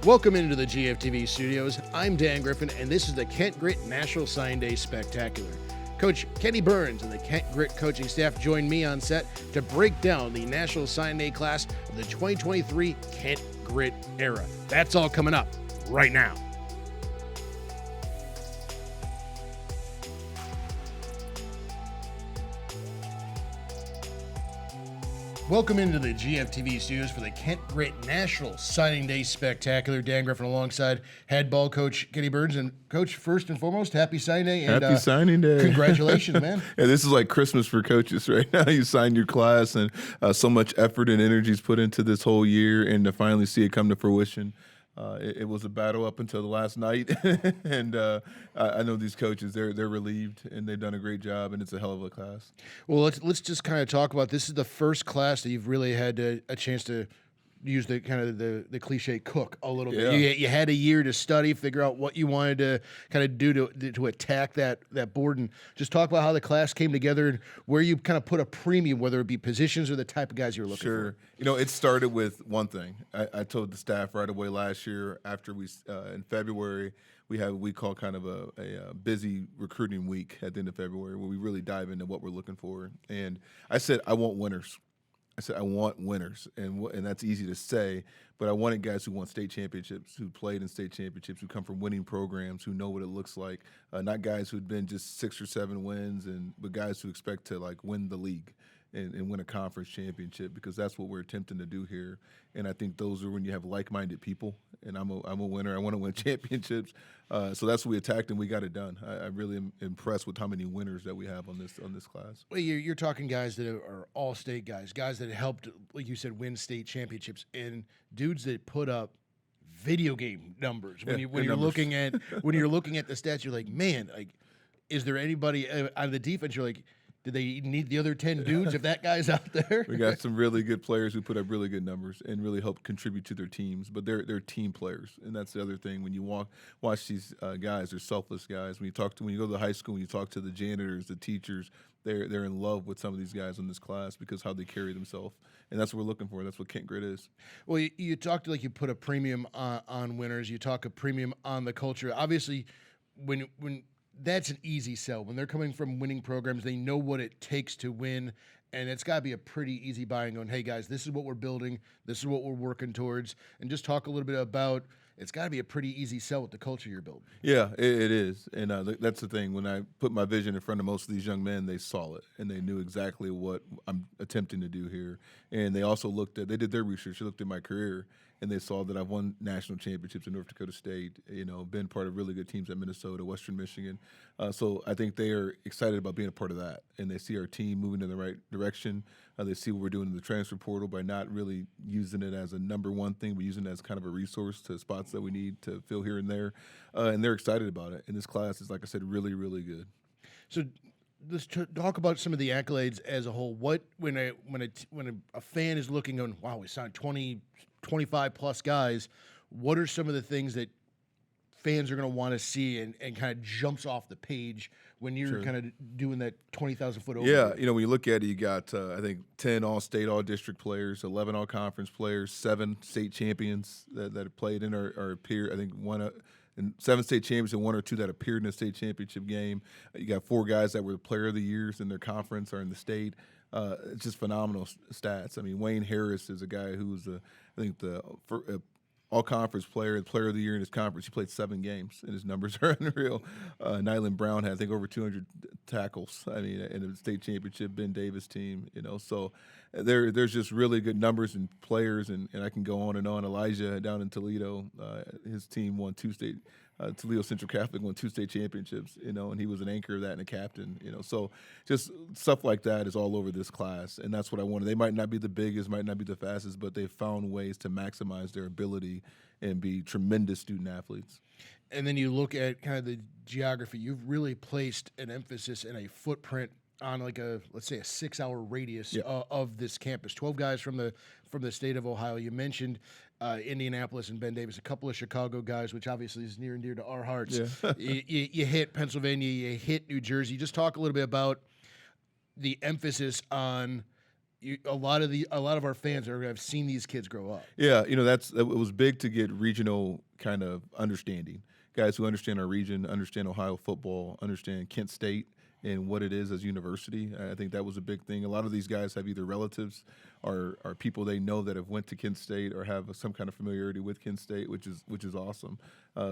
Welcome into the GFTV studios. I'm Dan Griffin, and this is the Kent Grit National Sign Day Spectacular. Coach Kenni Burns and the Kent Grit coaching staff join me on set to break down the National Sign Day class of the 2023 Kent Grit era. That's all coming up right now. Welcome into the GFTV studios for the Kent Grit National Signing Day Spectacular. Dan Griffin alongside head ball coach Kenni Burns. And coach, first and foremost, happy signing day. And, happy signing day. Congratulations, man. Yeah, this is like Christmas for coaches right now. You signed your class and so much effort and energy is put into this whole year, and to finally see it come to fruition. It was a battle up until the last night, and I know these coaches, they're relieved, and they've done a great job, and it's a hell of a class. Well, let's just kind of talk about, this is the first class that you've really had a chance to use the kind of the cliche cook a little bit. Yeah. You had a year to study, figure out what you wanted to kind of do to attack that board, and just talk about how the class came together and where you kind of put a premium, whether it be positions or the type of guys you're looking for. Sure. You know, it started with one thing. I told the staff right away last year after we in February, we have what we call kind of a busy recruiting week at the end of February where we really dive into what we're looking for. And I said, I want winners. I said, I want winners, and that's easy to say, but I wanted guys who won state championships, who played in state championships, who come from winning programs, who know what it looks like, not guys who'd been just 6 or 7 wins, but guys who expect to like win the league and win a conference championship, because that's what we're attempting to do here. And I think those are when you have like-minded people, and I'm a winner. I want to win championships. So that's what we attacked, and we got it done. I really am impressed with how many winners that we have on this class. Well, you're talking guys that are all-state guys that helped, like you said, win state championships, and dudes that put up video game numbers. When you're looking at the stats, you're like, man, like, is there anybody on the defense? You're like, do they need the other 10 dudes if that guy's out there? We got some really good players who put up really good numbers and really help contribute to their teams, but they're team players, and that's the other thing. When you watch these guys, they're selfless guys. When you go to the high school, when you talk to the janitors, the teachers, they're in love with some of these guys in this class because how they carry themselves, and that's what we're looking for. That's what Kent Grit is. Well, you talked like you put a premium on winners. You talk a premium on the culture. Obviously, when that's an easy sell. When they're coming from winning programs, they know what it takes to win, and it's got to be a pretty easy buy and going, hey, guys, this is what we're building. This is what we're working towards. And just talk a little bit about, it's got to be a pretty easy sell with the culture you're building. Yeah, it is. And that's the thing. When I put my vision in front of most of these young men, they saw it, and they knew exactly what I'm attempting to do here. And they also they did their research. They looked at my career, and they saw that I've won national championships in North Dakota State, been part of really good teams at Minnesota, Western Michigan. So I think they are excited about being a part of that, and they see our team moving in the right direction. They see what we're doing in the transfer portal by not really using it as a number one thing, but using it as kind of a resource to spots that we need to fill here and there. And they're excited about it. And this class is, like I said, really, really good. So let's talk about some of the accolades as a whole. What when a fan is looking on, wow, we signed 20, 25 plus guys, what are some of the things that fans are going to want to see and kind of jumps off the page when you're kind of doing that 20,000 foot over? Yeah, when you look at it, you got I think 10 all-state, all-district players, 11 all-conference players, 7 state champions that played in our appear. I think and 7 state champions and 1 or 2 that appeared in the state championship game. You got 4 guys that were the player of the years in their conference or in the state. It's just phenomenal stats. I mean, Wayne Harris is a guy who's all-conference player, the player of the year in his conference. He played 7 games, and his numbers are unreal. Nyland Brown had, I think, over 200 tackles. I mean, in the state championship, Ben Davis team, So there's just really good numbers and players, and I can go on and on. Elijah down in Toledo, his team won 2 state Toledo Central Catholic won 2 state championships, and he was an anchor of that and a captain, So just stuff like that is all over this class, and that's what I wanted. They might not be the biggest, might not be the fastest, but they found ways to maximize their ability and be tremendous student athletes. And then you look at kind of the geography. You've really placed an emphasis and a footprint on like let's say a 6-hour radius of this campus. 12 guys from the state of Ohio. You mentioned Indianapolis and Ben Davis, a couple of Chicago guys, which obviously is near and dear to our hearts. Yeah. you hit Pennsylvania, you hit New Jersey. Just talk a little bit about the emphasis on a lot of our fans have seen these kids grow up. Yeah, it was big to get regional kind of understanding. Guys who understand our region, understand Ohio football, understand Kent State and what it is as a university. I think that was a big thing. A lot of these guys have either relatives or people they know that have went to Kent State or have some kind of familiarity with Kent State, which is awesome.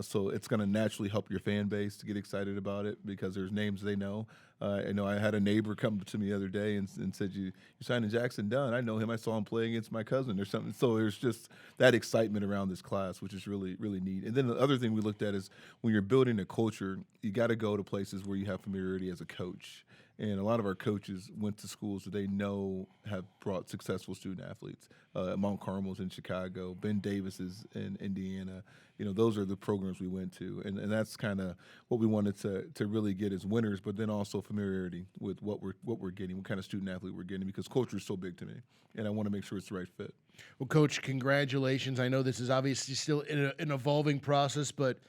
So it's going to naturally help your fan base to get excited about it because there's names they know. I know I had a neighbor come to me the other day and said, "You signed Jackson Dunn. I know him. I saw him play against my cousin or something." So there's just that excitement around this class, which is really, really neat. And then the other thing we looked at is when you're building a culture, you got to go to places where you have familiarity as a coach. And a lot of our coaches went to schools that they know have brought successful student athletes. Mount Carmel's in Chicago, Ben Davis is in Indiana. Those are the programs we went to, and that's kind of what we wanted to really get as winners, but then also familiarity with what we're getting, what kind of student athlete we're getting, because culture is so big to me, and I want to make sure it's the right fit. Well, Coach, congratulations. I know this is obviously still an evolving process, but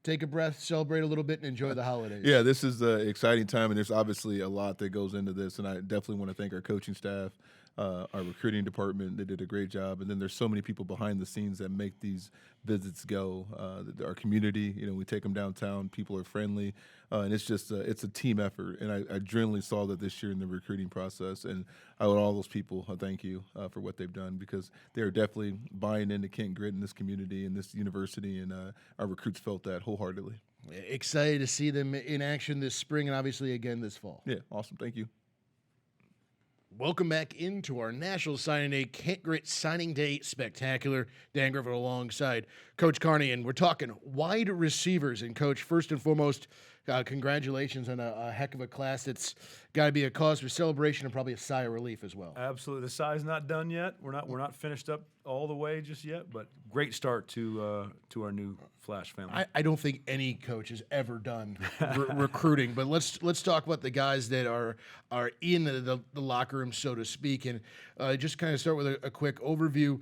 take a breath, celebrate a little bit, and enjoy the holidays. Yeah, this is an exciting time, and there's obviously a lot that goes into this, and I definitely want to thank our coaching staff, our recruiting department. They did a great job, and then there's so many people behind the scenes that make these visits go. Our community, we take them downtown. People are friendly, and it's just it's a team effort, and I genuinely saw that this year in the recruiting process, and I owe all those people a thank you for what they've done because they are definitely buying into Kent Grit in this community and this university, and our recruits felt that wholeheartedly. Excited to see them in action this spring and obviously again this fall. Yeah, awesome. Thank you. Welcome back into our National Signing Day, Kent Grit Signing Day Spectacular. Dan Griffin alongside Coach Carney, and we're talking wide receivers. And, Coach, first and foremost, congratulations on a heck of a class. That's got to be a cause for celebration and probably a sigh of relief as well. Absolutely. The sigh's not done yet. We're not finished up all the way just yet, but great start to our new Flash family. I don't think any coach has ever done recruiting, but let's talk about the guys that are in the locker room, so to speak, and just kind of start with a quick overview.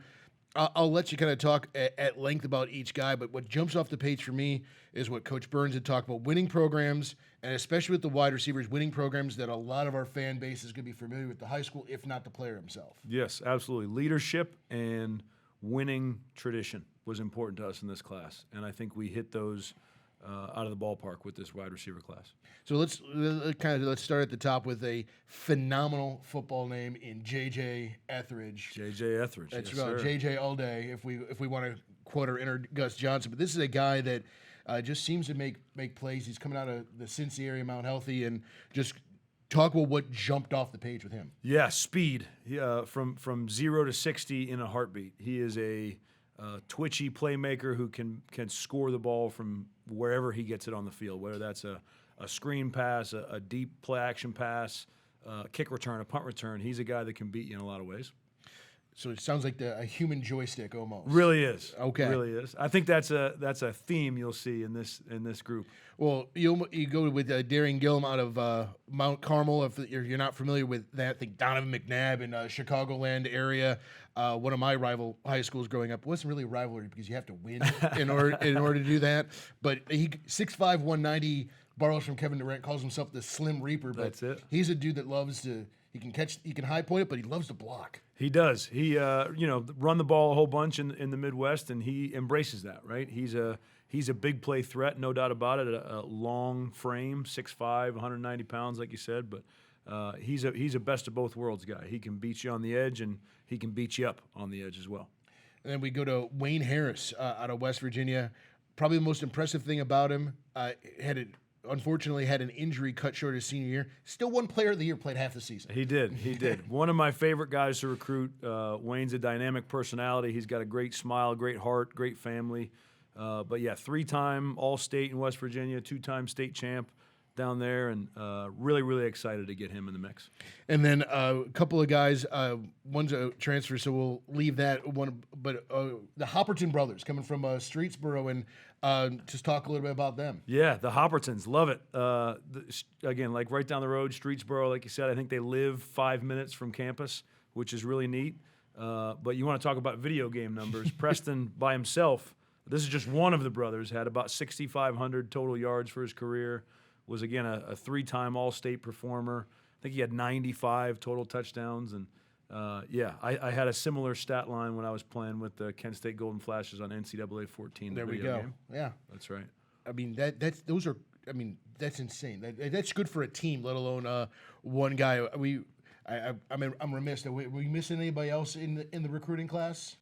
I'll let you kind of talk at length about each guy, but what jumps off the page for me is what Coach Burns had talked about, winning programs, and especially with the wide receivers, winning programs that a lot of our fan base is going to be familiar with the high school, if not the player himself. Yes, absolutely. Leadership and winning tradition was important to us in this class, and I think we hit those out of the ballpark with this wide receiver class. So let's start at the top with a phenomenal football name in J.J. Etheridge. J.J. Etheridge. That's yes, right, sir. J.J. all day if we want to quote or enter Gus Johnson. But this is a guy that just seems to make plays. He's coming out of the Cincy area, Mount Healthy, and just talk about what jumped off the page with him. Yeah, speed. From 0 to 60 in a heartbeat. He is a twitchy playmaker who can score the ball from wherever he gets it on the field, whether that's a screen pass, a deep play action pass, kick return, a punt return. He's a guy that can beat you in a lot of ways. So it sounds like a human joystick almost. Really is. Okay. Really is. I think that's a theme you'll see in this group. Well, you go with Darian Gillum out of Mount Carmel. If you're not familiar with that, I think Donovan McNabb in Chicagoland area. One of my rival high schools growing up. It wasn't really a rivalry because you have to win in order to do that. But he 6'5", 190, borrows from Kevin Durant, calls himself the Slim Reaper. But That's it. He's a dude that loves to. He can high point it, but he loves to block. He does. He run the ball a whole bunch in the Midwest, and he embraces that. Right. He's a big play threat, no doubt about it. A long frame, 6'5", 190 pounds, like you said. But he's a best of both worlds guy. He can beat you on the edge, and he can beat you up on the edge as well. And then we go to Wayne Harris out of West Virginia. Probably the most impressive thing about him, unfortunately had an injury cut short his senior year. Still won Player of the Year, played half the season. He did. One of my favorite guys to recruit. Wayne's a dynamic personality. He's got a great smile, great heart, great family. But yeah, 3-time All-State in West Virginia, 2-time state champ down there, and really, really excited to get him in the mix. And then a couple of guys, one's a transfer, so we'll leave that one. But the Hopperton brothers coming from Streetsboro, and just talk a little bit about them. Yeah, the Hoppertons, love it. Again, like right down the road, Streetsboro, like you said, I think they live 5 minutes from campus, which is really neat. But you want to talk about video game numbers. Preston by himself, this is just one of the brothers, had about 6,500 total yards for his career, was, again, a 3-time All-State performer. I think he had 95 total touchdowns, and Yeah, I had a similar stat line when I was playing with the Kent State Golden Flashes on NCAA 14. There the we video go. game. Yeah. That's right. I mean that's insane. That's good for a team, let alone one guy. I'm remiss. Were we missing anybody else in the recruiting class?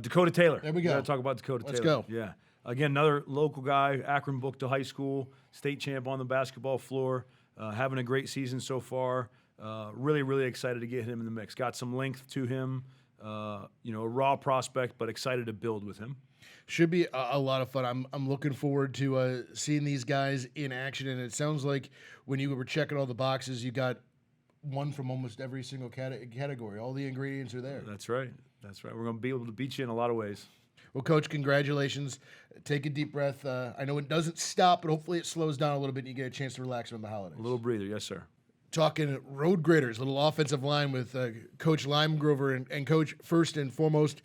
Dakota Taylor. There we go. Gotta talk about Dakota Let's Taylor. go. Yeah. Again, another local guy, Akron booked to high school, state champ on the basketball floor, having a great season so far. Really, really excited to get him in the mix. Got some length to him. A raw prospect, but excited to build with him. Should be a lot of fun. I'm looking forward to seeing these guys in action. And it sounds like when you were checking all the boxes, you got one from almost every single category. All the ingredients are there. That's right. That's right. We're going to be able to beat you in a lot of ways. Well, Coach, congratulations. Take a deep breath. I know it doesn't stop, but hopefully it slows down a little bit and you get a chance to relax from the holidays. A little breather. Yes, sir. Talking road graders, little offensive line with Coach Limegrover and Coach, first and foremost,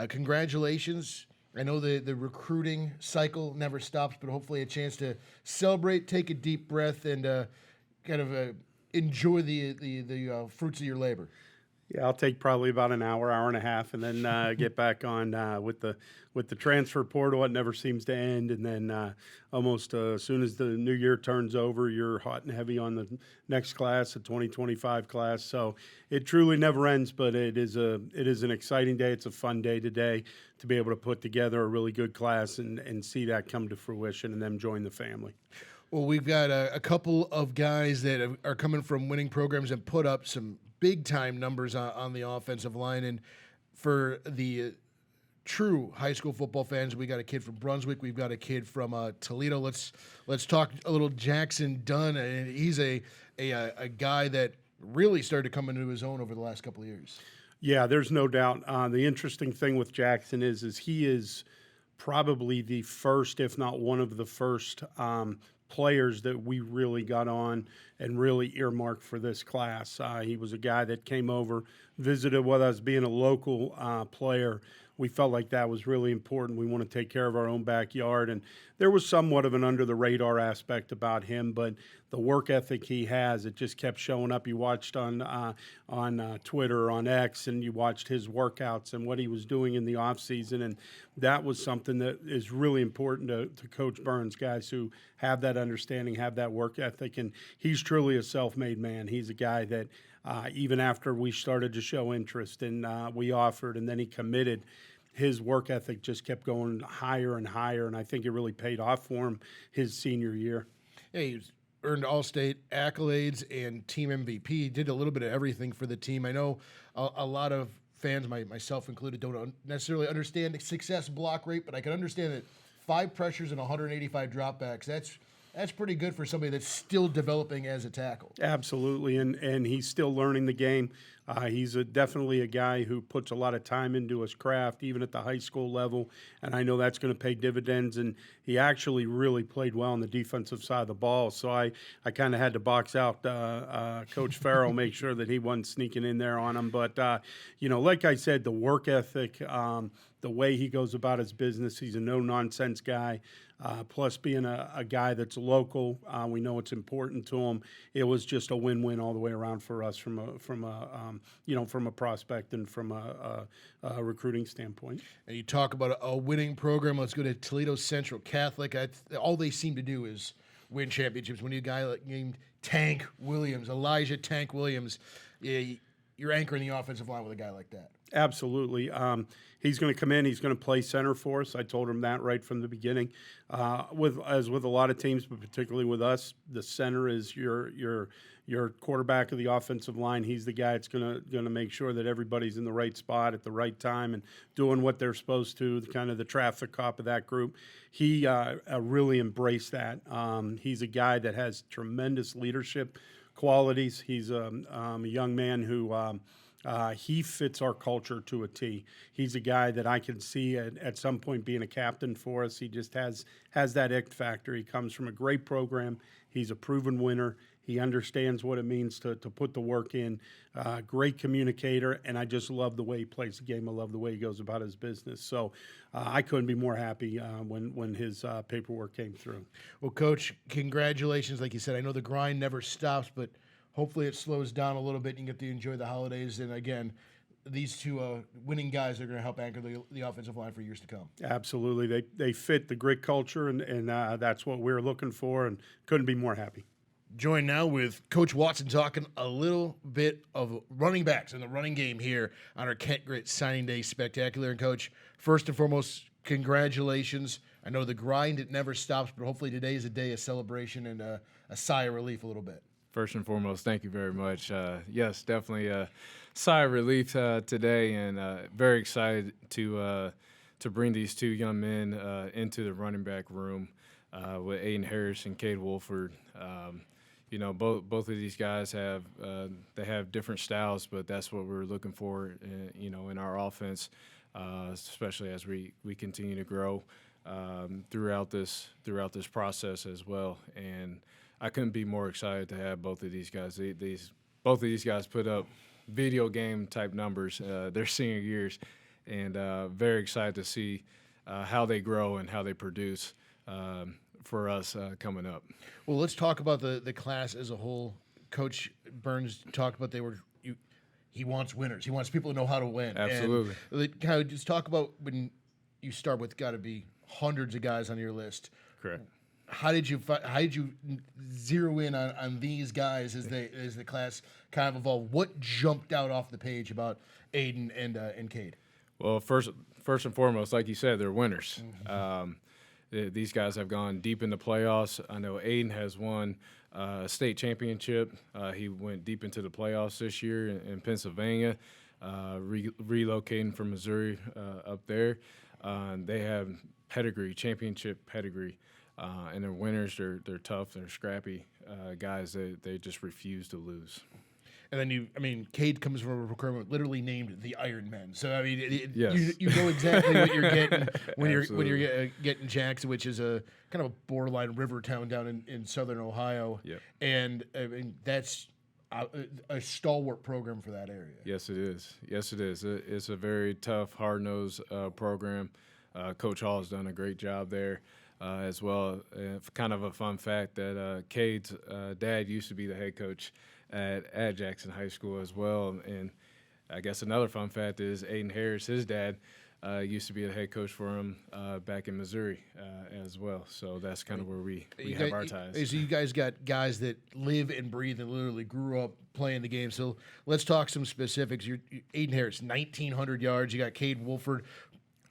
congratulations. I know the recruiting cycle never stops, but hopefully a chance to celebrate, take a deep breath, and kind of enjoy the fruits of your labor. Yeah, I'll take probably about an hour and a half, and then get back on with the transfer portal. It never seems to end, and then almost as soon as the new year turns over, you're hot and heavy on the next class, the 2025 class. So it truly never ends, but it is an exciting day. It's a fun day today to be able to put together a really good class and see that come to fruition and them join the family. Well, we've got a couple of guys that are coming from winning programs and put up some big-time numbers on the offensive line. And for the true high school football fans, we got a kid from Brunswick. We've got a kid from Toledo. Let's talk a little Jackson Dunn. And he's a guy that really started coming into his own over the last couple of years. Yeah, there's no doubt. The interesting thing with Jackson is he is probably the first, if not one of the first, players that we really got on and really earmarked for this class. He was a guy that came over, visited with us, being a local player. We felt like that was really important. We want to take care of our own backyard. And there was somewhat of an under-the-radar aspect about him, but the work ethic he has, it just kept showing up. You watched on Twitter, on X, and you watched his workouts and what he was doing in the offseason. And that was something that is really important to Coach Burns, guys who have that understanding, have that work ethic. And he's truly a self-made man. He's a guy that even after we started to show interest and we offered and then he committed, his work ethic just kept going higher and higher, and I think it really paid off for him his senior year. Yeah, he's earned All-State accolades and team MVP. He did a little bit of everything for the team. I know a lot of fans, myself included, don't necessarily understand the success block rate, but I can understand that 5 pressures and 185 dropbacks, that's pretty good for somebody that's still developing as a tackle. Absolutely, and he's still learning the game. He's definitely a guy who puts a lot of time into his craft, even at the high school level, and I know that's going to pay dividends. And he actually really played well on the defensive side of the ball. So I kind of had to box out Coach Farrell, make sure that he wasn't sneaking in there on him. But, like I said, the work ethic, the way he goes about his business, he's a no-nonsense guy. Plus being a guy that's local, we know it's important to him. It was just a win-win all the way around for us from a prospect and from a recruiting standpoint. And you talk about a winning program. Let's go to Toledo Central Catholic. All they seem to do is win championships. When you guy like named Elijah Tank Williams, you're anchoring the offensive line with a guy like that. Absolutely. He's going to come in. He's going to play center for us. I told him that right from the beginning. As with a lot of teams, but particularly with us, the center is your quarterback of the offensive line. He's the guy that's going to make sure that everybody's in the right spot at the right time and doing what they're supposed to. Kind of the traffic cop of that group. He really embraced that. He's a guy that has tremendous leadership qualities. He's a young man who. He fits our culture to a T. He's a guy that I can see at some point being a captain for us. He just has that it factor. He comes from a great program. He's a proven winner. He understands what it means to put the work in. Great communicator, and I just love the way he plays the game. I love the way he goes about his business. So I couldn't be more happy when his paperwork came through. Well, Coach, congratulations. Like you said, I know the grind never stops, but hopefully it slows down a little bit and you get to enjoy the holidays. And again, these two winning guys are going to help anchor the offensive line for years to come. Absolutely. They fit the grit culture, and that's what we're looking for, and couldn't be more happy. Joined now with Coach Watson talking a little bit of running backs and the running game here on our Kent Grit Signing Day Spectacular. And, Coach, first and foremost, congratulations. I know the grind, it never stops, but hopefully today is a day of celebration and a sigh of relief a little bit. First and foremost, thank you very much. Yes, definitely a sigh of relief today, and very excited to bring these two young men into the running back room with Aiden Harris and Cade Wolford. Both of these guys have different styles, but that's what we're looking for, in our offense, especially as we continue to grow throughout this process as well. And I couldn't be more excited to have both of these guys. Both of these guys put up video game type numbers their senior years, and very excited to see how they grow and how they produce for us coming up. Well, let's talk about the class as a whole. Coach Burns talked about he wants winners. He wants people to know how to win. Absolutely. And kind of just talk about when you start with got to be hundreds of guys on your list. Correct. How did you zero in on these guys as the class kind of evolved? What jumped out off the page about Aiden and Cade? Well, first and foremost, like you said, they're winners. These guys have gone deep in the playoffs. I know Aiden has won a state championship. He went deep into the playoffs this year in Pennsylvania, relocating from Missouri up there. They have championship pedigree. And they're winners. They're tough. They're scrappy guys. They just refuse to lose. And then Cade comes from a recruitment literally named the Iron Men. So Yes. you know exactly what you're getting when you're getting Jackson, which is a kind of a borderline river town down in southern Ohio. Yep. And that's a stalwart program for that area. Yes, it is. Yes, it is. It's a very tough, hard-nosed program. Coach Hall has done a great job there. As well, kind of a fun fact that Cade's dad used to be the head coach at Jackson High School as well. And I guess another fun fact is Aiden Harris, his dad, used to be the head coach for him back in Missouri as well. So that's kind of where we have our ties. So you guys got guys that live and breathe and literally grew up playing the game. So let's talk some specifics. Aiden Harris, 1,900 yards. You got Cade Wolford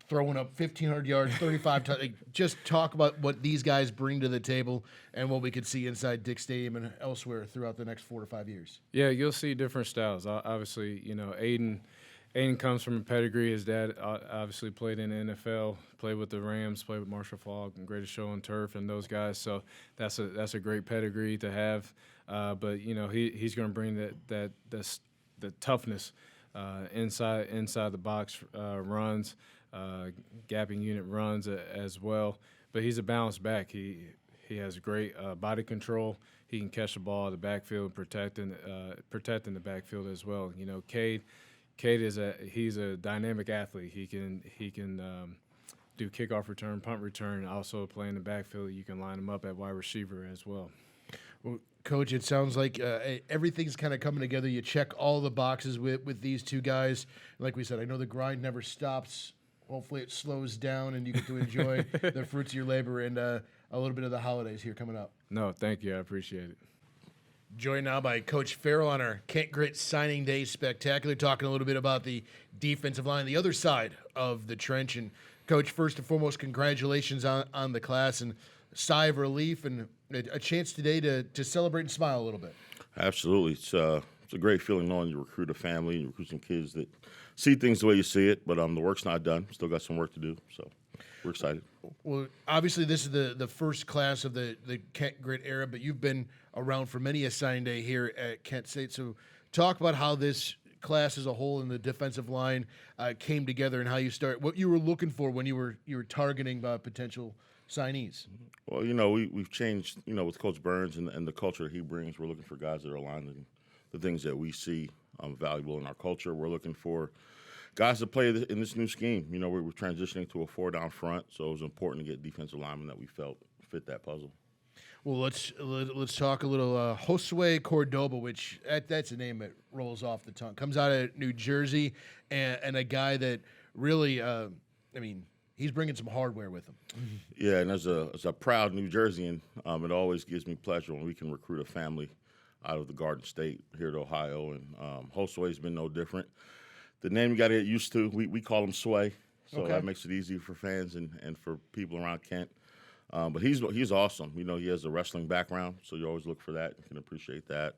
throwing up 1,500 yards, 35 touchdowns. Just talk about what these guys bring to the table and what we could see inside Dick Stadium and elsewhere throughout the next 4 to 5 years. Yeah, you'll see different styles. Obviously, Aiden comes from a pedigree. His dad obviously played in the NFL, played with the Rams, played with Marshall Faulk and Greatest Show on Turf and those guys. So that's a great pedigree to have. But he's going to bring the toughness inside the box runs. Gapping unit runs as well, but he's a balanced back. He has great body control. He can catch the ball in the backfield, protecting the backfield as well. Cade he's a dynamic athlete. He can do kickoff return, punt return, also play in the backfield. You can line him up at wide receiver as well. Well, Coach, it sounds like everything's kind of coming together. You check all the boxes with these two guys. Like we said, I know the grind never stops. Hopefully it slows down and you get to enjoy the fruits of your labor and a little bit of the holidays here coming up. No, thank you. I appreciate it. Joined now by Coach Farrell on our Kent Grit Signing Day Spectacular, talking a little bit about the defensive line, the other side of the trench. And, Coach, first and foremost, congratulations on the class and sigh of relief and a chance today to celebrate and smile a little bit. Absolutely. It's a great feeling knowing you recruit a family, you recruit some kids that see things the way you see it, but the work's not done. Still got some work to do, so we're excited. Well, obviously this is the first class of the Kent Grit era, but you've been around for many a signing day here at Kent State. So talk about how this class as a whole and the defensive line came together and how you what you were looking for when you were targeting potential signees. Well, we've changed, with Coach Burns and the culture he brings. We're looking for guys that are aligned with the things that we see valuable in our culture. We're looking for guys to play in this new scheme. We're transitioning to a 4-down front, so it was important to get defensive linemen that we felt fit that puzzle. Well, let's talk a little Josue Cordoba, which that's a name that rolls off the tongue. Comes out of New Jersey, and a guy that really, he's bringing some hardware with him. Yeah, and as a proud New Jerseyan, it always gives me pleasure when we can recruit a family out of the Garden State here to Ohio, and Josue's been no different. The name you got to get used to. We call him Sway, so that makes it easy for fans and for people around Kent. But he's awesome. You know, he has a wrestling background, so you always look for that. You can appreciate that.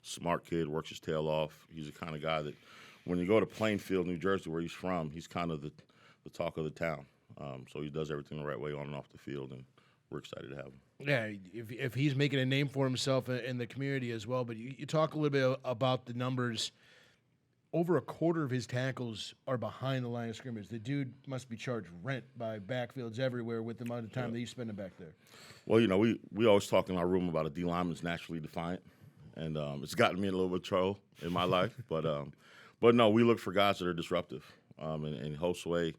Smart kid, works his tail off. He's the kind of guy that when you go to Plainfield, New Jersey, where he's from, he's kind of the talk of the town. So he does everything the right way on and off the field, and we're excited to have him. Yeah, if he's making a name for himself in the community as well. But you talk a little bit about the numbers. Over a quarter of his tackles are behind the line of scrimmage. The dude must be charged rent by backfields everywhere with the amount of time that he's spending back there. Well, you know, we always talk in our room about a D lineman's naturally defiant, and it's gotten me in a little bit of trouble in my life. But no, we look for guys that are disruptive. And Josue,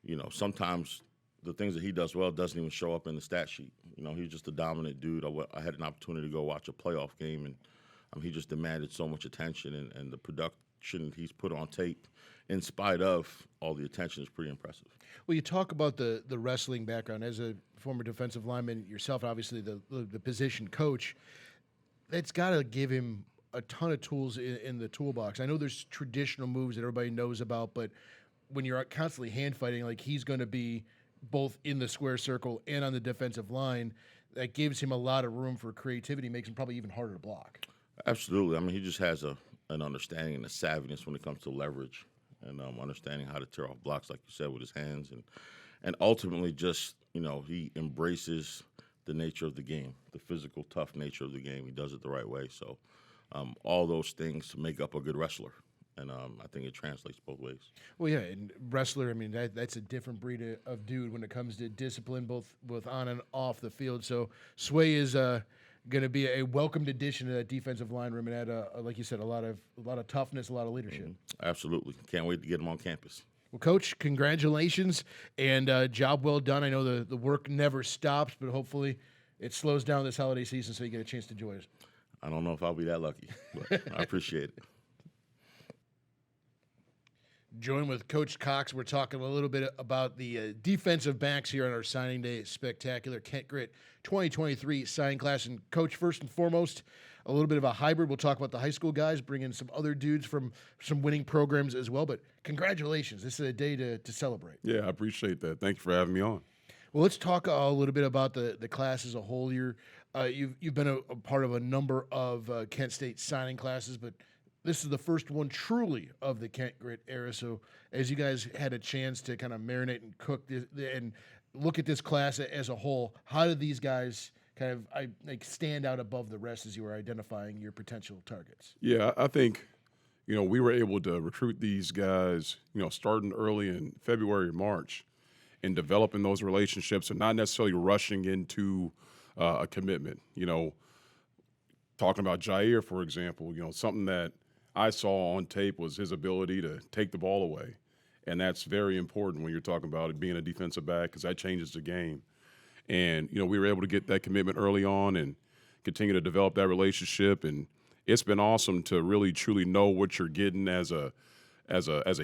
you know, sometimes the things that he does well doesn't even show up in the stat sheet. You know, he's just a dominant dude. I had an opportunity to go watch a playoff game, and he just demanded so much attention, and the production he's put on tape in spite of all the attention is pretty impressive. Well, you talk about the wrestling background. As a former defensive lineman yourself, obviously the position coach, that's got to give him a ton of tools in the toolbox. I know there's traditional moves that everybody knows about, but when you're constantly hand fighting, like he's going to be both in the square circle and on the defensive line, that gives him a lot of room for creativity, makes him probably even harder to block. Absolutely. I mean, he just has an understanding and a savviness when it comes to leverage and understanding how to tear off blocks, like you said, with his hands. And ultimately just, you know, he embraces the nature of the game, the physical, tough nature of the game. He does it the right way. So all those things make up a good wrestler. And I think it translates both ways. Well, yeah, and wrestler, I mean, that's a different breed of dude when it comes to discipline, both on and off the field. So Sway is going to be a welcomed addition to that defensive line room and add, like you said, a lot of toughness, a lot of leadership. Absolutely. Can't wait to get him on campus. Well, Coach, congratulations, and job well done. I know the work never stops, but hopefully it slows down this holiday season so you get a chance to enjoy it. I don't know if I'll be that lucky, but I appreciate it. Join with Coach Cox. We're talking a little bit about the defensive backs here on our signing day spectacular Kent Grit 2023 signing class. And Coach, first and foremost, a little bit of a hybrid. We'll talk about the high school guys, bring in some other dudes from some winning programs as well. But congratulations. This is a day to celebrate. Yeah, I appreciate that. Thank you for having me on. Well, let's talk a little bit about the class as a whole. You've been a part of a number of Kent State signing classes, but this is the first one truly of the Kent Grit era. So as you guys had a chance to kind of marinate and cook this, and look at this class as a whole, how did these guys kind of stand out above the rest as you were identifying your potential targets? Yeah, I think, you know, we were able to recruit these guys, you know, starting early in February, March, and developing those relationships and not necessarily rushing into a commitment. You know, talking about G.R.I.T, for example, you know, something that I saw on tape was his ability to take the ball away. And that's very important when you're talking about it being a defensive back because that changes the game. And, you know, we were able to get that commitment early on and continue to develop that relationship. And it's been awesome to really, truly know what you're getting as a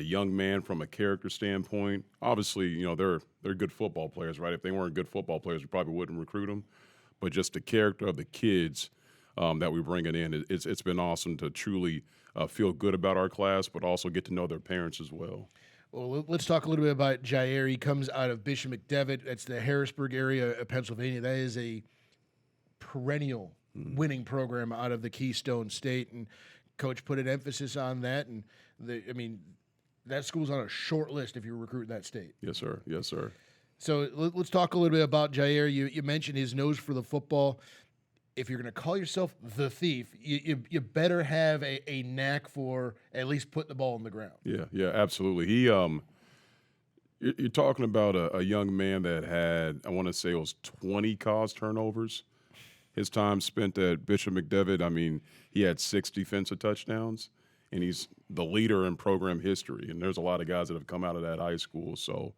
young man from a character standpoint. Obviously, you know, they're good football players, right? If they weren't good football players, we probably wouldn't recruit them. But just the character of the kids that we're bringing in, it's been awesome to truly feel good about our class, but also get to know their parents as well. Well, let's talk a little bit about G.R.I.T. He comes out of Bishop McDevitt. That's the Harrisburg area of Pennsylvania. That is a perennial winning program out of the Keystone State, and Coach put an emphasis on that. And that school's on a short list if you're recruiting that state. Yes, sir. Yes, sir. So let's talk a little bit about G.R.I.T. You mentioned his nose for the football. If you're going to call yourself the thief, you better have a knack for at least putting the ball on the ground. Yeah, absolutely. He, you're talking about a young man that had, I want to say it was 20 cause turnovers. His time spent at Bishop McDevitt, I mean, he had 6 defensive touchdowns, and he's the leader in program history. And there's a lot of guys that have come out of that high school. So,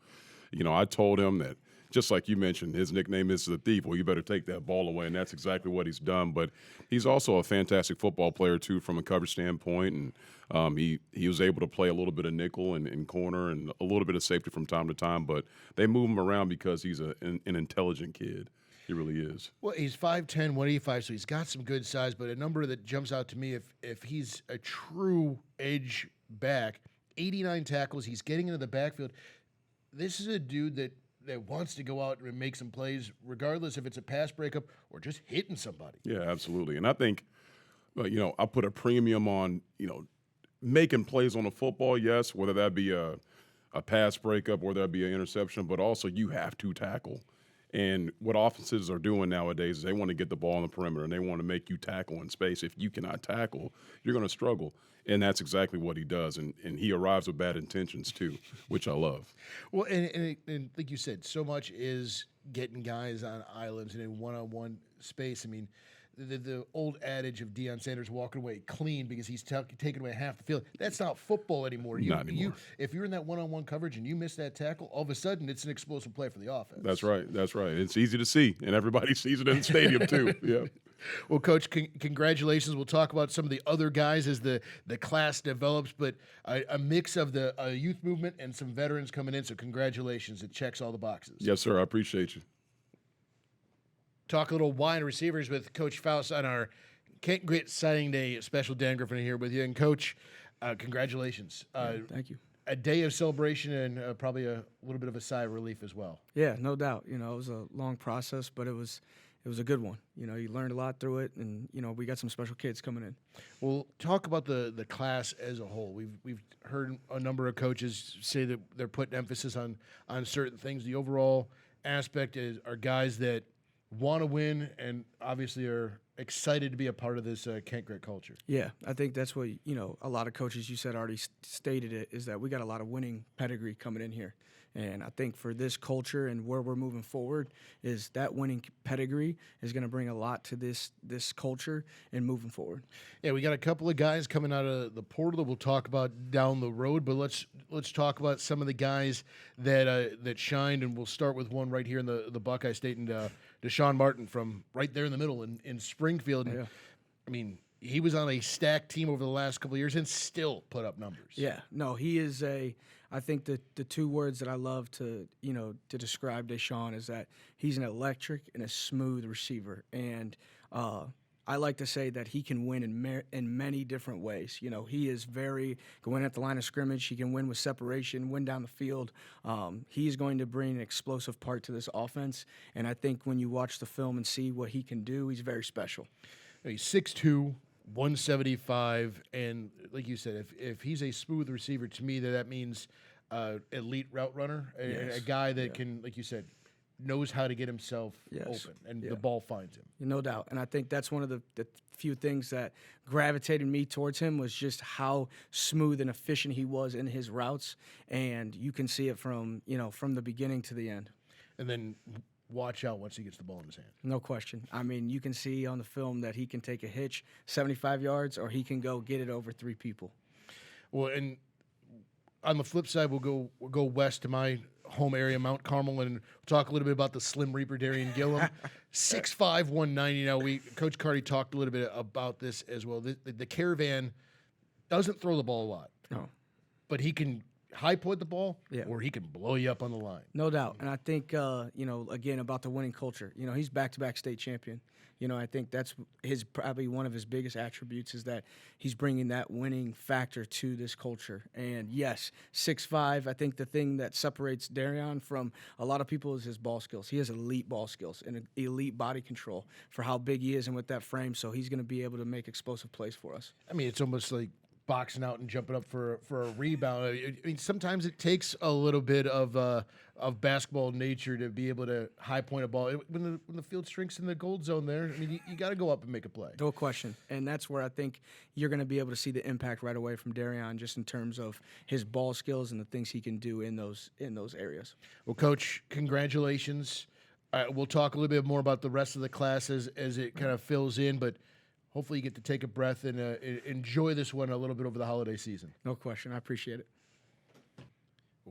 you know, I told him that just like you mentioned, his nickname is the Thief. Well, you better take that ball away, and that's exactly what he's done. But he's also a fantastic football player too, from a coverage standpoint, and he was able to play a little bit of nickel and corner and a little bit of safety from time to time. But they move him around because he's an intelligent kid. He really is. Well, he's 5'10", 185, so he's got some good size. But a number that jumps out to me, if he's a true edge back, 89 tackles, he's getting into the backfield. This is a dude that wants to go out and make some plays, regardless if it's a pass breakup or just hitting somebody. Yeah, absolutely. And I think, I put a premium on, making plays on the football, yes, whether that be a pass breakup, whether that be an interception, but also you have to tackle. And what offenses are doing nowadays is they want to get the ball on the perimeter and they want to make you tackle in space. If you cannot tackle, you're going to struggle. And that's exactly what he does. And he arrives with bad intentions too, which I love. Well, and like you said, so much is getting guys on islands and in one-on-one space. I mean, the old adage of Deion Sanders walking away clean because he's taking away half the field. That's not football anymore. Not anymore. If you're in that one-on-one coverage and you miss that tackle, all of a sudden it's an explosive play for the offense. That's right. It's easy to see, and everybody sees it in the stadium too. Yeah. Well, Coach, congratulations. We'll talk about some of the other guys as the class develops, but a mix of the youth movement and some veterans coming in, so congratulations. It checks all the boxes. Yes, sir. I appreciate you. Talk a little wide receivers with Coach Faust on our Can't Grit Signing Day special. Dan Griffin here with you. And, Coach, congratulations. Thank you. A day of celebration and probably a little bit of a sigh of relief as well. Yeah, no doubt. It was a long process, but it was a good one. You learned a lot through it, and, we got some special kids coming in. Well, talk about the class as a whole. We've heard a number of coaches say that they're putting emphasis on certain things. The overall aspect are guys that want to win and obviously are excited to be a part of this Can't Grit culture. Yeah, I think that's what, a lot of coaches, you said already stated it, is that we got a lot of winning pedigree coming in here. And I think for this culture and where we're moving forward is that winning pedigree is going to bring a lot to this culture and moving forward. Yeah, we got a couple of guys coming out of the portal that we'll talk about down the road, but let's talk about some of the guys that shined, and we'll start with one right here in the Buckeye State, and Deshaun Martin from right there in the middle in Springfield. And, yeah. I mean, he was on a stacked team over the last couple of years and still put up numbers. Yeah, no, he is I think the two words that I love to describe Deshaun is that he's an electric and a smooth receiver. And I like to say that he can win in many different ways. He is can win at the line of scrimmage. He can win with separation, win down the field. He is going to bring an explosive part to this offense. And I think when you watch the film and see what he can do, he's very special. He's 6'2", 175, and like you said, if he's a smooth receiver, to me that means elite route runner, a guy that can, like you said, knows how to get himself open, and the ball finds him. No doubt. And I think that's one of the few things that gravitated me towards him was just how smooth and efficient he was in his routes, and you can see it from the beginning to the end. And then watch out once he gets the ball in his hand. No question. I mean, you can see on the film that he can take a hitch 75 yards or he can go get it over three people. Well, and on the flip side, we'll go west to my home area, Mount Carmel, and talk a little bit about the Slim Reaper, Darian Gillum. 6'5", 190. Now, Coach Carty talked a little bit about this as well. The Caravan doesn't throw the ball a lot. No. But he can high point the ball, or he can blow you up on the line. No doubt. And I think, again, about the winning culture. He's back-to-back state champion. I think that's probably one of his biggest attributes is that he's bringing that winning factor to this culture. And, yes, 6'5", I think the thing that separates Darian from a lot of people is his ball skills. He has elite ball skills and elite body control for how big he is and with that frame, so he's going to be able to make explosive plays for us. I mean, it's almost like boxing out and jumping up for a rebound. I mean, sometimes it takes a little bit of basketball nature to be able to high point a ball. When the field shrinks in the gold zone there, I mean, you got to go up and make a play. No question. And that's where I think you're going to be able to see the impact right away from Darian just in terms of his ball skills and the things he can do in those areas. Well, Coach, congratulations. We'll talk a little bit more about the rest of the class as it kind of fills in, but hopefully you get to take a breath and enjoy this one a little bit over the holiday season. No question. I appreciate it.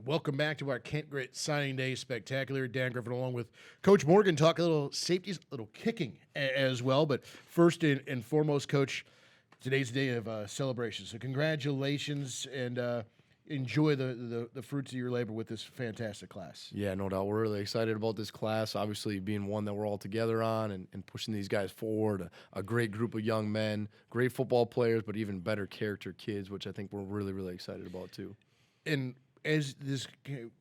Welcome back to our Kent Grit Signing Day Spectacular. Dan Griffin along with Coach Morgan talk a little safeties, a little kicking as well. But first and foremost, Coach, today's a day of celebration. So congratulations and enjoy the fruits of your labor with this fantastic class. Yeah, no doubt. We're really excited about this class, obviously being one that we're all together on and pushing these guys forward. A great group of young men, great football players, but even better character kids, which I think we're really, really excited about too. And as this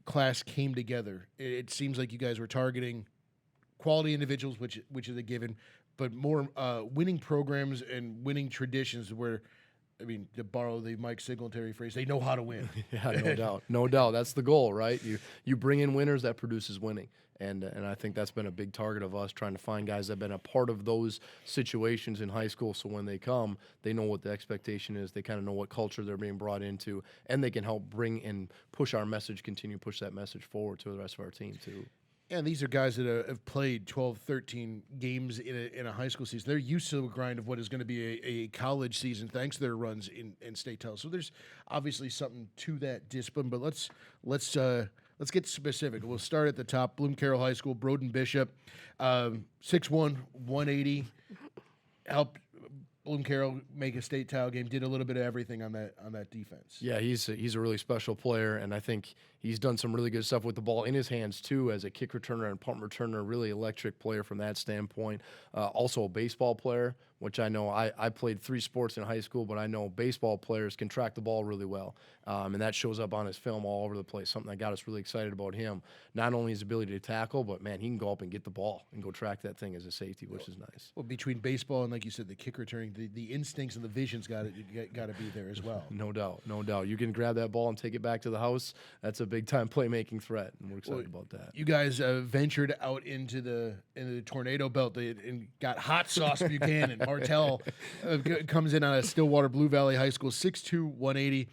class came together, it seems like you guys were targeting quality individuals, which is a given, but more winning programs and winning traditions where, I mean, to borrow the Mike Singletary phrase, they know how to win. Yeah, no doubt. No doubt. That's the goal, right? You bring in winners, that produces winning. And I think that's been a big target of us, trying to find guys that have been a part of those situations in high school, so when they come, they know what the expectation is, they kind of know what culture they're being brought into, and they can help bring and push our message, continue to push that message forward to the rest of our team, too. And these are guys that have played 12, 13 games in a high school season. They're used to the grind of what is going to be a college season thanks to their runs in state titles. So there's obviously something to that discipline, but let's get specific. We'll start at the top. Bloom Carroll High School, Broden Bishop, 6'1", 180, helped Bloom Carroll make a state title game, did a little bit of everything on that defense. Yeah, he's a really special player, and I think he's done some really good stuff with the ball in his hands, too, as a kick returner and punt returner, really electric player from that standpoint. Also a baseball player, which I know I played 3 sports in high school, but I know baseball players can track the ball really well, and that shows up on his film all over the place, something that got us really excited about him. Not only his ability to tackle, but, man, he can go up and get the ball and go track that thing as a safety, which is nice. Well, between baseball and, like you said, the kick returning, the instincts and the vision's got to be there as well. No doubt, no doubt. You can grab that ball and take it back to the house. That's a big-time playmaking threat, and we're excited about that. You guys ventured out into the tornado belt and got Hot Sauce Buchanan. Martell comes in on a Stillwater Blue Valley High School, 6'2", 180.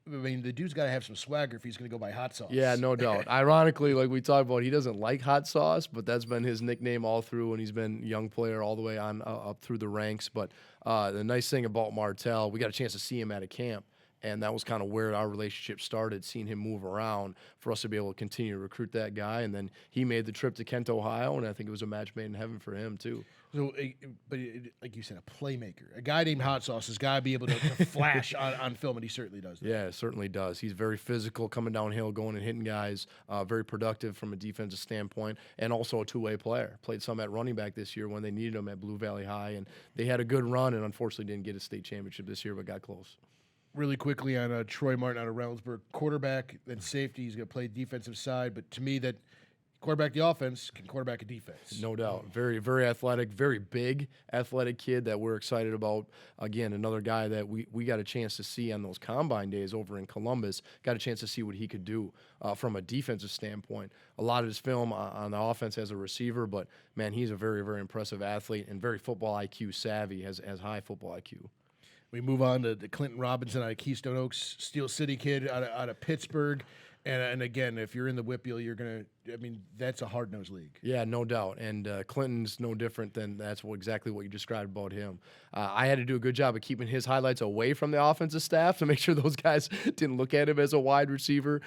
I mean, the dude's got to have some swagger if he's going to go by Hot Sauce. Yeah, no doubt. Ironically, like we talked about, he doesn't like hot sauce, but that's been his nickname all through, and he's been a young player all the way on up through the ranks. But the nice thing about Martell, we got a chance to see him at a camp, and that was kind of where our relationship started, seeing him move around for us to be able to continue to recruit that guy. And then he made the trip to Kent, Ohio, and I think it was a match made in heaven for him, too. So, like you said, a playmaker. A guy named Hot Sauce has got to be able to flash on film, and he certainly does that. Yeah, it certainly does. He's very physical, coming downhill, going and hitting guys, very productive from a defensive standpoint, and also a two-way player. Played some at running back this year when they needed him at Blue Valley High, and they had a good run and unfortunately didn't get a state championship this year, but got close. Really quickly on Troy Martin out of Reynoldsburg, quarterback, then safety. He's going to play defensive side, but to me, that quarterback the offense can quarterback a defense. No doubt. Very, very athletic, very big athletic kid that we're excited about. Again, another guy that we got a chance to see on those combine days over in Columbus, got a chance to see what he could do from a defensive standpoint. A lot of his film on the offense as a receiver, but, man, he's a very, very impressive athlete and very football IQ savvy, has high football IQ. We move on to Clinton Robinson out of Keystone Oaks, Steel City kid out of Pittsburgh. And again, if you're in the Whippeal, you're going to – I mean, that's a hard-nosed league. Yeah, no doubt. And Clinton's no different than that's exactly what you described about him. I had to do a good job of keeping his highlights away from the offensive staff to make sure those guys didn't look at him as a wide receiver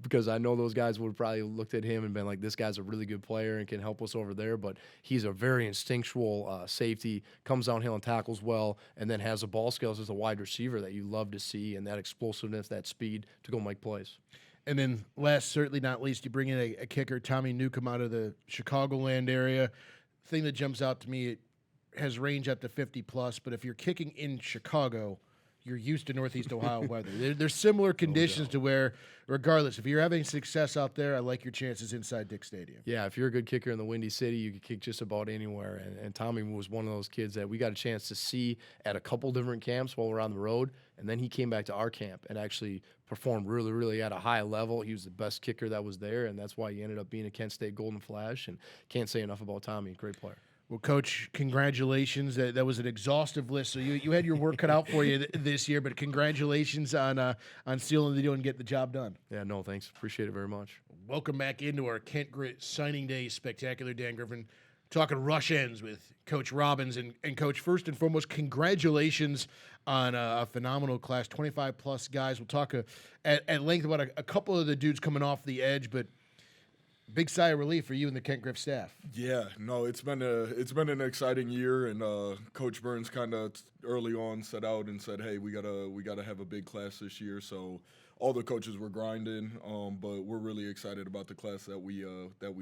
because I know those guys would have probably looked at him and been like, this guy's a really good player and can help us over there. But he's a very instinctual safety, comes downhill and tackles well, and then has the ball skills as a wide receiver that you love to see, and that explosiveness, that speed to go make plays. And then last, certainly not least, you bring in a kicker, Tommy Newcomb out of the Chicagoland area. Thing that jumps out to me, it has range up to 50+, but if you're kicking in Chicago, you're used to Northeast Ohio weather. There's similar conditions to where, regardless, if you're having success out there, I like your chances inside Dick Stadium. Yeah, if you're a good kicker in the Windy City, you can kick just about anywhere. And Tommy was one of those kids that we got a chance to see at a couple different camps while we're on the road. And then he came back to our camp and actually performed really, really at a high level. He was the best kicker that was there, and that's why he ended up being a Kent State Golden Flash. And can't say enough about Tommy. Great player. Well, Coach, congratulations. That was an exhaustive list, so you had your work cut out for you this year, but congratulations on sealing the deal and getting the job done. Yeah, no, thanks. Appreciate it very much. Welcome back into our Kent Grit Signing Day Spectacular. Dan Griffin talking rush ends with Coach Robbins. And Coach, first and foremost, congratulations on a phenomenal class, 25-plus guys. We'll talk at length about a couple of the dudes coming off the edge, but big sigh of relief for you and the Kent Griff staff. Yeah, no, it's been an exciting year, and Coach Burns kind of early on set out and said, "Hey, we gotta have a big class this year." So all the coaches were grinding, but we're really excited about the class that we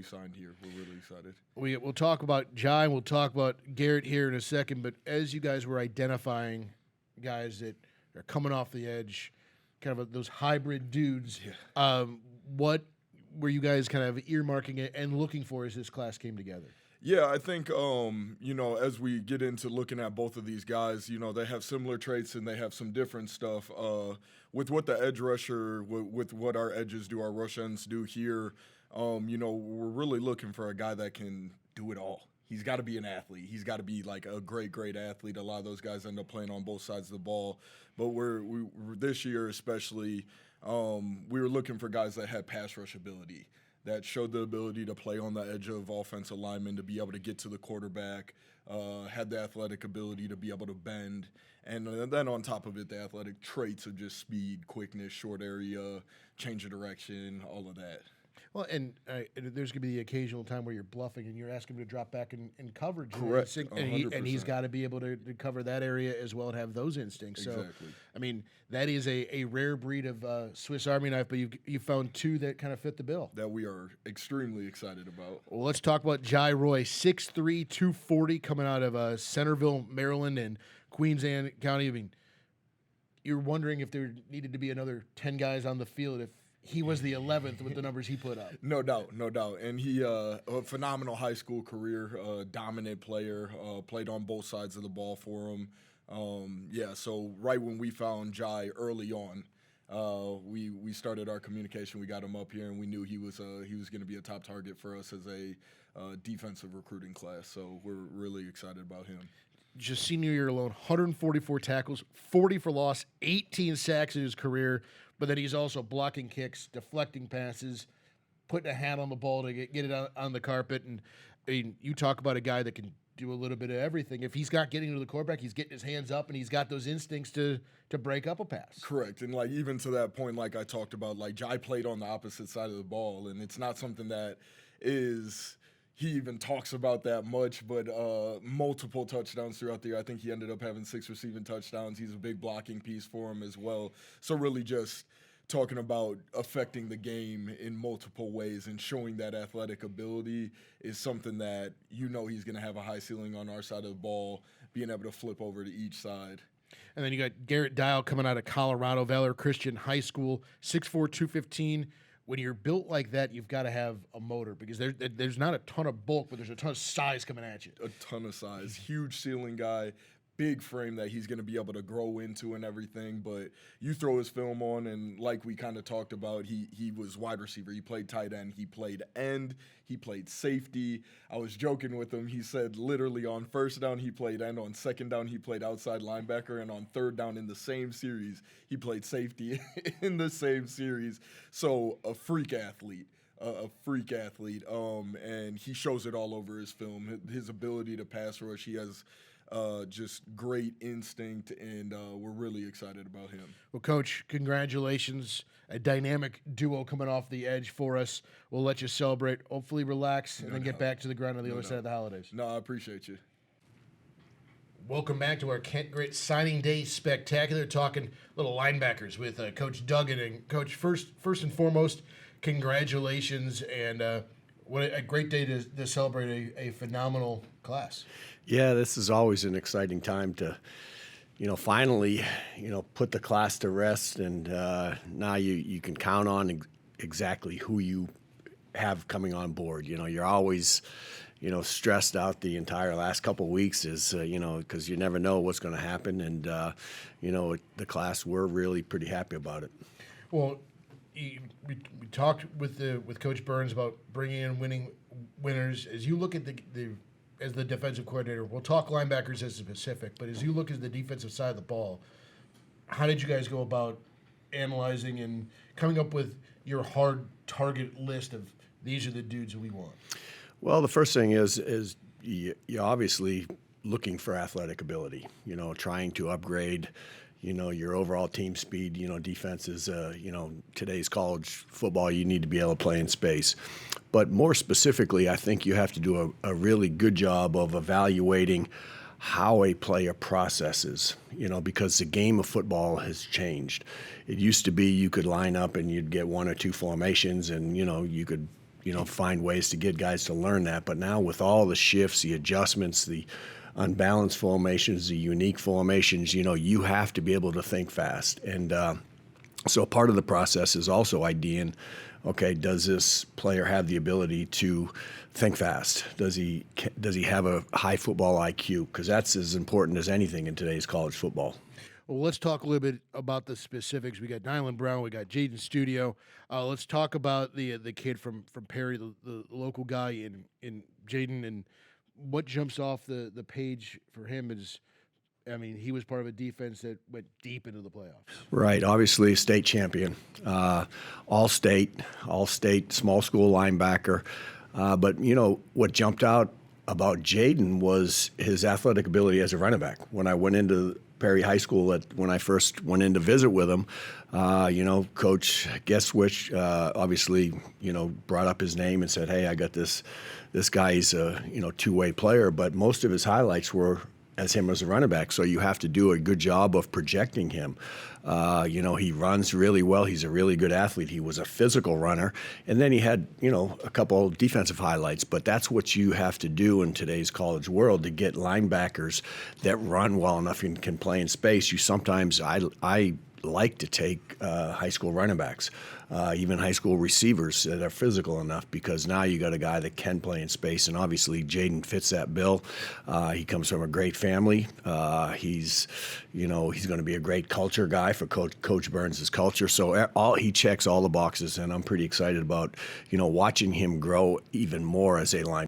signed here. We're really excited. We'll talk about Jai and we'll talk about Garrett here in a second, but as you guys were identifying guys that are coming off the edge, kind of those hybrid dudes, what were you guys kind of earmarking it and looking for as this class came together? Yeah, I think, as we get into looking at both of these guys, they have similar traits and they have some different stuff. With what the edge rusher, with what our edges do, our rush ends do here, we're really looking for a guy that can do it all. He's got to be an athlete. He's got to be like a great, great athlete. A lot of those guys end up playing on both sides of the ball. But we're this year especially, we were looking for guys that had pass rush ability, that showed the ability to play on the edge of offensive linemen, to be able to get to the quarterback, had the athletic ability to be able to bend, and then on top of it, the athletic traits of just speed, quickness, short area, change of direction, all of that. Well, and there's going to be the occasional time where you're bluffing and you're asking him to drop back in coverage. Correct. And he's got to be able to cover that area as well and have those instincts. Exactly. So, I mean, that is a rare breed of Swiss Army knife, but you found two that kind of fit the bill. That we are extremely excited about. Well, let's talk about G.R.I.T, 6'3", 240, coming out of Centerville, Maryland, and Queens County. I mean, you're wondering if there needed to be another 10 guys on the field if he was the 11th with the numbers he put up. No doubt. And he, a phenomenal high school career, dominant player, played on both sides of the ball for him. So right when we found Jai early on, we started our communication. We got him up here, and we knew he was going to be a top target for us as a defensive recruiting class. So we're really excited about him. Just senior year alone, 144 tackles, 40 for loss, 18 sacks in his career. But then he's also blocking kicks, deflecting passes, putting a hat on the ball to get it on the carpet. And I mean, you talk about a guy that can do a little bit of everything. If he's not getting to the quarterback, he's getting his hands up, and he's got those instincts to break up a pass. Correct. And, even to that point, like I talked about, Jai played on the opposite side of the ball, and it's not something that is – he even talks about that much, but multiple touchdowns throughout the year. I think he ended up having 6 receiving touchdowns. He's a big blocking piece for him as well. So really just talking about affecting the game in multiple ways and showing that athletic ability is something that he's going to have a high ceiling on our side of the ball, being able to flip over to each side. And then you got Garrett Dial coming out of Colorado, Valor Christian High School, 6'4", 215. When you're built like that, you've got to have a motor because there's not a ton of bulk, but there's a ton of size coming at you. A ton of size. Huge ceiling guy, big frame that he's going to be able to grow into and everything. But you throw his film on, and like we kind of talked about, he was wide receiver. He played tight end. He played end. He played safety. I was joking with him. He said literally on first down he played end, on second down he played outside linebacker, and on third down in the same series he played safety in the same series. So a freak athlete. And he shows it all over his film. His ability to pass rush, he has just great instinct, and we're really excited about him. Well, Coach, congratulations. A dynamic duo coming off the edge for us. We'll let you celebrate, hopefully relax, and then get back to the grind on the other side of the holidays. No, I appreciate you. Welcome back to our Kent Grit Signing Day Spectacular, talking little linebackers with Coach Duggan. And, Coach, first and foremost, congratulations, and what a great day to celebrate a phenomenal class. Yeah, this is always an exciting time to, finally, put the class to rest, and now you can count on exactly who you have coming on board. You're always, stressed out the entire last couple of weeks because you never know what's going to happen, and the class, we're really pretty happy about it. Well, we talked with Coach Burns about bringing in winners. As you look at as the defensive coordinator, we'll talk linebackers as specific, but as you look at the defensive side of the ball, how did you guys go about analyzing and coming up with your hard target list of these are the dudes that we want? Well, the first thing is you obviously looking for athletic ability, trying to upgrade, your overall team speed. Defense is, today's college football, you need to be able to play in space. But more specifically, I think you have to do a really good job of evaluating how a player processes, because the game of football has changed. It used to be you could line up and you'd get one or two formations and, you could, find ways to get guys to learn that. But now with all the shifts, the adjustments, the unbalanced formations, the unique formations, you have to be able to think fast. And so part of the process is also IDing, okay, does this player have the ability to think fast? Does he have a high football IQ? Because that's as important as anything in today's college football. Well, let's talk a little bit about the specifics. We got Nyland Brown, we got Jaden Studio. Let's talk about the kid from Perry, the local guy in Jaden, and what jumps off the page for him is, he was part of a defense that went deep into the playoffs. Right. Obviously, a state champion, all state, small school linebacker. But what jumped out about Jaden was his athletic ability as a running back. When I went into Perry High School, when I first went in to visit with him, Coach Guestwich obviously, brought up his name and said, "Hey, I got this guy. He's a two-way player." But most of his highlights were as him as a running back. So you have to do a good job of projecting him. He runs really well. He's a really good athlete. He was a physical runner. And then he had, a couple defensive highlights. But that's what you have to do in today's college world to get linebackers that run well enough and can play in space. I like to take high school running backs, even high school receivers that are physical enough, because now you got a guy that can play in space, and obviously Jaden fits that bill. He comes from a great family. He's going to be a great culture guy for Coach Burns' culture. So he checks all the boxes, and I'm pretty excited about watching him grow even more as a linebacker.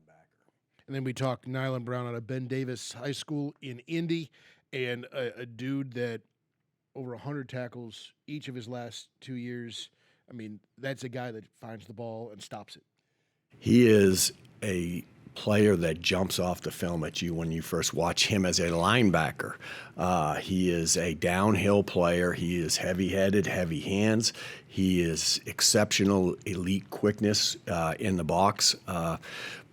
And then we talked Nyland Brown out of Ben Davis High School in Indy, and a dude that over 100 tackles each of his last 2 years. That's a guy that finds the ball and stops it. He is a player that jumps off the film at you when you first watch him as a linebacker. He is a downhill player. He is heavy-headed, heavy hands. He is exceptional elite quickness in the box.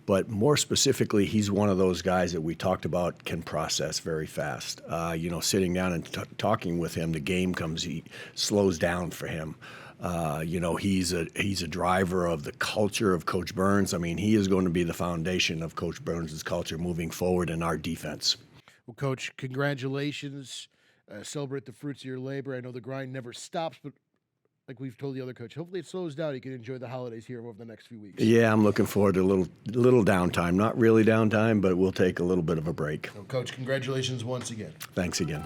But more specifically, he's one of those guys that we talked about can process very fast. Sitting down and talking with him, the game he slows down for him. He's a driver of the culture of Coach Burns. He is going to be the foundation of Coach Burns' culture moving forward in our defense. Well, Coach, congratulations. Celebrate the fruits of your labor. I know the grind never stops, but like we've told the other coach, hopefully it slows down. You can enjoy the holidays here over the next few weeks. Yeah, I'm looking forward to a little downtime. Not really downtime, but we'll take a little bit of a break. Well, Coach, congratulations once again. Thanks again.